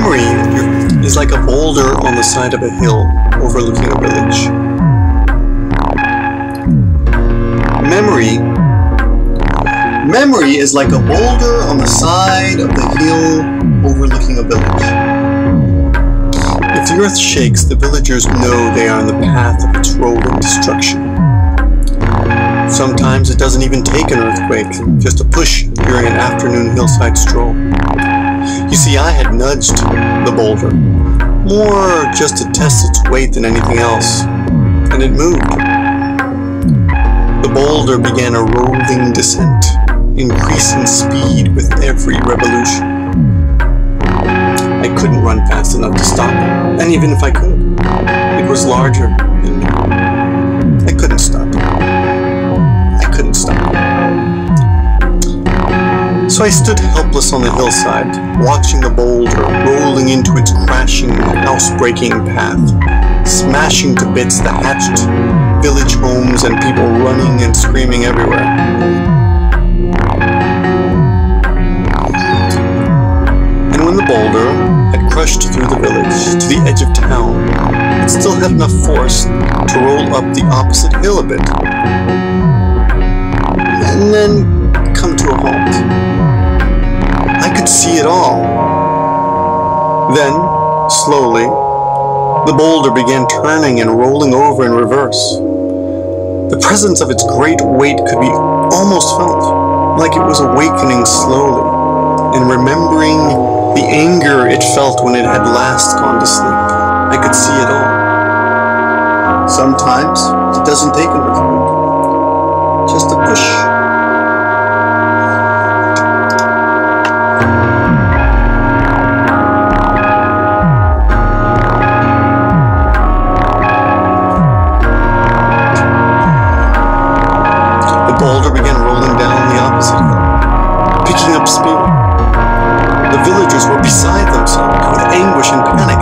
Memory is like a boulder on the side of a hill overlooking a village. Memory is like a boulder on the side of the hill overlooking a village. If the earth shakes, the villagers know they are on the path of its rolling destruction. Sometimes it doesn't even take an earthquake, just a push during an afternoon hillside stroll. You see, I had nudged the boulder, more just to test its weight than anything else, and it moved. The boulder began a rolling descent, increasing speed with every revolution. I couldn't run fast enough to stop it, and even if I could, it was larger than me. I couldn't stop it. So I stood helpless on the hillside, watching the boulder rolling into its crashing, housebreaking path, smashing to bits the hatched village homes and people running and screaming everywhere. And when the boulder had crushed through the village to the edge of town, it still had enough force to roll up the opposite hill a bit, and then come to a halt. I could see it all. Then, slowly, the boulder began turning and rolling over in reverse. The presence of its great weight could be almost felt, like it was awakening slowly and remembering the anger it felt when it had last gone to sleep. I could see it all. Sometimes it doesn't take an earthquake, just a push. The boulder began rolling down the opposite hill, picking up speed. The villagers were beside themselves with anguish and panic.